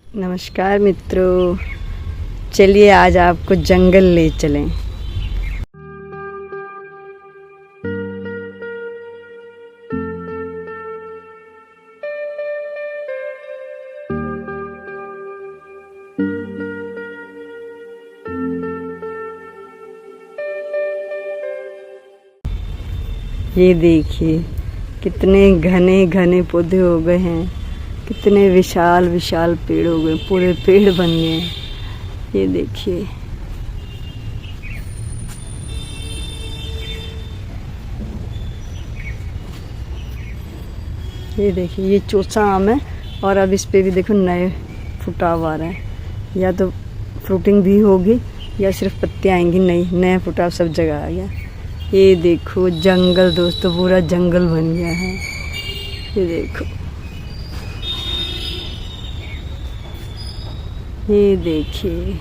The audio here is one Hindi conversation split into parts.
नमस्कार मित्रों, चलिए आज आपको जंगल ले चलें। ये देखिए कितने घने घने पौधे हो गए हैं, कितने विशाल विशाल पेड़ हो गए, पूरे पेड़ बन गए हैं। ये देखिए ये चौसा आम है और अब इस पे भी देखो नए फुटाव आ रहा है। या तो फ्रूटिंग भी होगी या सिर्फ पत्तियाँ आएंगी, नया फुटाव सब जगह आ गया। ये देखो जंगल दोस्तों, पूरा जंगल बन गया है। ये देखो, ये देखिए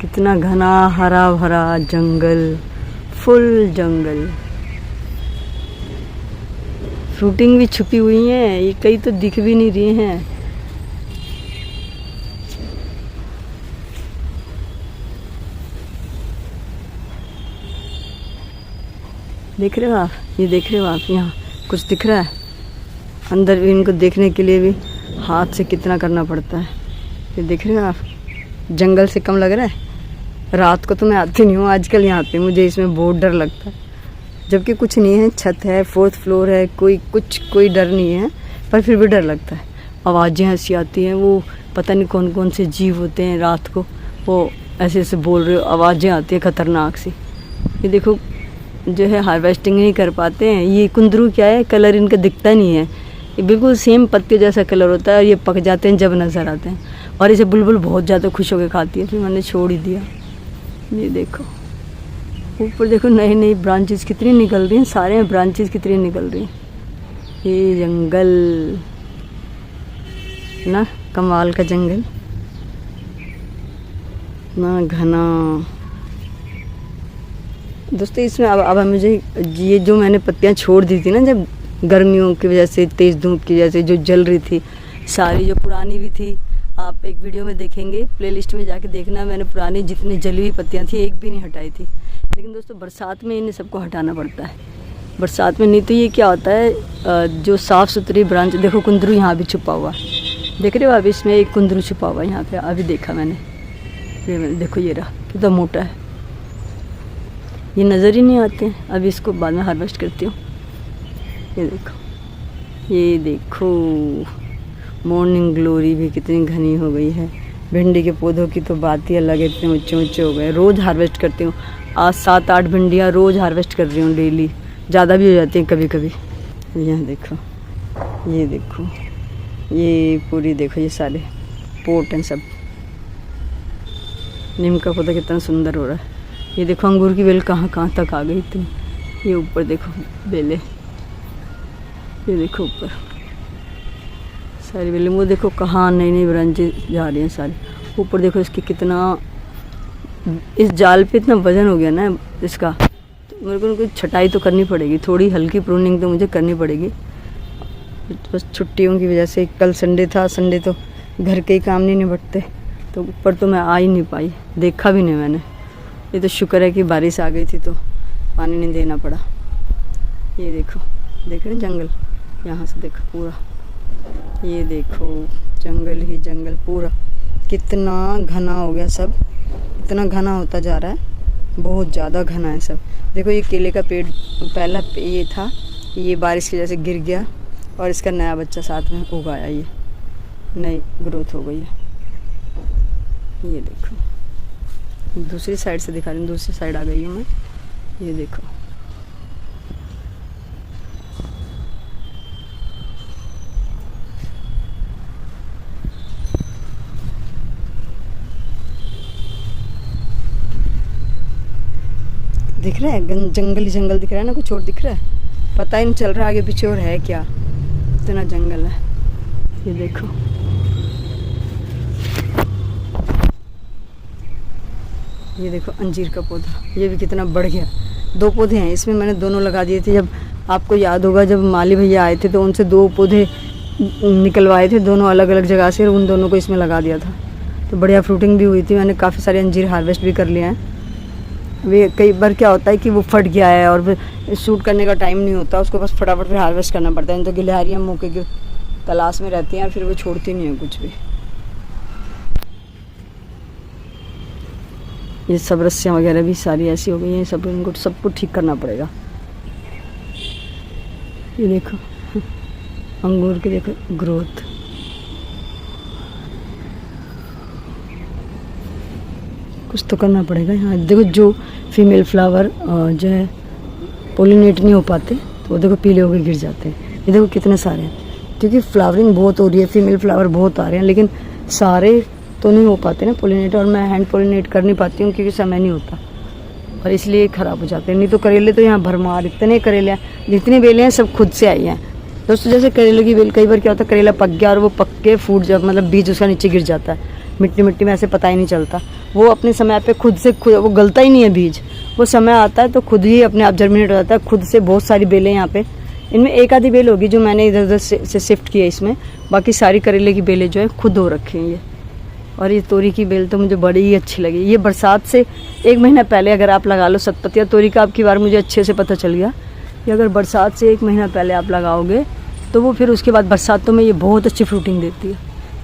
कितना घना हरा भरा जंगल, फुल जंगल। फ्रूटिंग भी छुपी हुई है, ये कई तो दिख भी नहीं रही हैं। देख रहे हो आप, ये देख रहे हो आप, यहाँ कुछ दिख रहा है अंदर भी। इनको देखने के लिए भी हाथ से कितना करना पड़ता है। ये देख रहे हो आप, जंगल से कम लग रहा है। रात को तो मैं आती नहीं हूँ आजकल यहाँ पे, मुझे इसमें बहुत डर लगता है। जबकि कुछ नहीं है, छत है, 4th फ्लोर है, कोई डर नहीं है, पर फिर भी डर लगता है। आवाज़ें ऐसी आती हैं, वो पता नहीं कौन कौन से जीव होते हैं रात को, वो ऐसे ऐसे बोल रहे हो, आवाज़ें आती है खतरनाक सी। ये देखो जो है हार्वेस्टिंग नहीं कर पाते हैं। ये कुंदरू क्या है, कलर इनका दिखता नहीं है, ये बिल्कुल सेम पत्ते जैसा कलर होता है। ये पक जाते हैं जब नज़र आते हैं, और इसे बुलबुल बहुत ज़्यादा खुश होकर खाती है, फिर मैंने छोड़ ही दिया। ये देखो ऊपर देखो, नई नई ब्रांचेस कितनी निकल रही हैं, सारे में ब्रांचेस कितनी निकल रही हैं। ये जंगल ना, कमाल का जंगल ना, घना दोस्तों। इसमें अब मुझे ये जो मैंने पत्तियां छोड़ दी थी ना, जब गर्मियों की वजह से, तेज़ धूप की वजह से जो जल रही थी, सारी जो पुरानी भी थी, आप एक वीडियो में देखेंगे, प्लेलिस्ट में जाके देखना। मैंने पुरानी जितनी जली हुई पत्तियां थी एक भी नहीं हटाई थी। लेकिन दोस्तों बरसात में इन्हें सबको हटाना पड़ता है, बरसात में नहीं तो ये क्या होता है, जो साफ़ सुथरी ब्रांच। देखो कुंदरू यहाँ भी छुपा हुआ, देख रहे हो आप, इसमें एक कुंदरू छुपा हुआ है यहाँ पे, अभी देखा मैंने। देखो ये रहा, कितना मोटा है, ये नज़र ही नहीं आते हैं। अभी इसको बाद में हार्वेस्ट करती हूँ। ये देखो, ये देखो मॉर्निंग ग्लोरी भी कितनी घनी हो गई है। भिंडी के पौधों की तो बात ही अलग है, इतने ऊंचे ऊंचे हो गए। रोज़ हार्वेस्ट करती हूँ, आज 7-8 भिंडियाँ रोज़ हार्वेस्ट कर रही हूँ डेली, ज़्यादा भी हो जाती हैं कभी कभी। यहाँ देखो, ये देखो, ये पूरी देखो, ये सारे पोट हैं सब। नीम का पौधा कितना सुंदर हो रहा है। ये देखो अंगूर की बेल कहाँ कहाँ तक आ गई इतनी। ये ऊपर देखो बेलें, ये देखो ऊपर सारी बेलें, वो देखो कहाँ नई नई ब्रांचें जा रही हैं सारी। ऊपर देखो इसकी कितना, इस जाल पे इतना वजन हो गया ना इसका, तो मेरे को उनको छटाई तो करनी पड़ेगी, थोड़ी हल्की प्रूनिंग तो मुझे करनी पड़ेगी। बस छुट्टियों की वजह से, कल संडे था, संडे तो घर के ही काम नहीं निपटते, तो ऊपर तो मैं आ ही नहीं पाई, देखा भी नहीं मैंने। ये तो शुक्र है कि बारिश आ गई थी तो पानी नहीं देना पड़ा। ये देखो, देख रहे जंगल, यहाँ से देखो पूरा, ये देखो जंगल ही जंगल पूरा, कितना घना हो गया सब, इतना घना होता जा रहा है, बहुत ज़्यादा घना है सब। देखो ये केले का पेड़ पहला ये था, ये बारिश की वजह से गिर गया, और इसका नया बच्चा साथ में उगाया, ये नई ग्रोथ हो गई है। ये देखो दूसरी साइड से दिखा रही हूँ, दूसरी साइड आ गई हूँ मैं। ये देखो दिख रहा है, जंगल ही जंगल दिख रहा है ना, कुछ और दिख रहा है, पता ही नहीं चल रहा आगे पीछे और है क्या, इतना जंगल है। ये देखो, ये देखो अंजीर का पौधा, ये भी कितना बढ़ गया, 2 पौधे हैं इसमें, मैंने दोनों लगा दिए थे। जब आपको याद होगा जब माली भैया आए थे तो उनसे 2 पौधे निकलवाए थे, दोनों अलग अलग जगह से, और उन दोनों को इसमें लगा दिया था। तो बढ़िया फ्रूटिंग भी हुई थी। मैंने काफ़ी सारे अंजीर हार्वेस्ट भी कर लिए हैं। वे कई बार क्या होता है कि वो फट गया है और शूट करने का टाइम नहीं होता, उसको बस फटाफट फिर हार्वेस्ट करना पड़ता है। तो गिलहरियाँ मौके की तलाश में रहती हैं और फिर वो छोड़ती नहीं है कुछ भी। ये सब रस्सियाँ वगैरह भी सारी ऐसी हो गई हैं, सब इनको सबको ठीक करना पड़ेगा। ये देखो अंगूर की देखो ग्रोथ, कुछ तो करना पड़ेगा यहाँ। देखो जो फीमेल फ्लावर जो है पोलिनेट नहीं हो पाते तो वो देखो पीले होकर गिर जाते हैं। ये देखो कितने सारे हैं, क्योंकि फ्लावरिंग बहुत हो रही है, फीमेल फ्लावर बहुत आ रहे हैं, लेकिन सारे तो नहीं हो पाते ना पोलिनेट, और मैं हैंड पोलिनेट कर नहीं पाती हूँ क्योंकि समय नहीं होता, और इसलिए ख़राब हो जाते हैं। नहीं तो करेले तो यहाँ भरमार इतने करेले हैं, जितनी बेलें हैं सब खुद से आई हैं दोस्तों। जैसे करेले की बेल, कई बार क्या होता है करेला पक गया और वो पक के फूट जब मतलब बीज उसका नीचे गिर जाता है मिट्टी मिट्टी में, ऐसे पता ही नहीं चलता। वो अपने समय पे खुद वो गलता ही नहीं है बीज, वो समय आता है तो खुद ही अपने आप जर्मिनेट हो जाता है खुद से। बहुत सारी बेलें यहाँ पे, इनमें एक आधी बेल होगी जो मैंने इधर उधर से शिफ्ट की है इसमें, बाकी सारी करेले की बेलें जो है खुद हो रखी हैं ये। और ये तोरी की बेल तो मुझे बड़ी ही अच्छी लगी। ये बरसात से 1 महीना पहले अगर आप लगा लो सतपतिया तोरी का, आपकी बार मुझे अच्छे से पता चल गया कि अगर बरसात से 1 महीना पहले आप लगाओगे तो वो फिर उसके बाद बरसातों में ये बहुत अच्छी फ्रूटिंग देती है,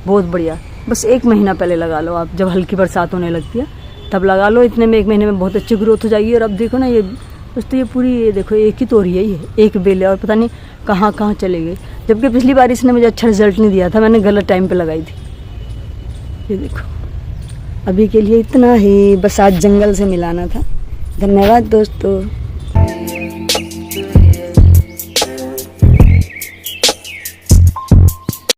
बहुत बढ़िया। बस 1 महीना पहले लगा लो आप, जब हल्की बरसात होने लगती है तब लगा लो, इतने में 1 महीने में बहुत अच्छी ग्रोथ हो जाएगी। और अब देखो ना ये दोस्तों, ये पूरी ये देखो एक ही तोरी है, ये एक बेल है और पता नहीं कहाँ कहाँ चले गई, जबकि पिछली बार इसने मुझे अच्छा रिजल्ट नहीं दिया था, मैंने गलत टाइम पे लगाई थी। ये देखो अभी के लिए इतना ही, बस आज जंगल से मिलाना था। धन्यवाद दोस्तों।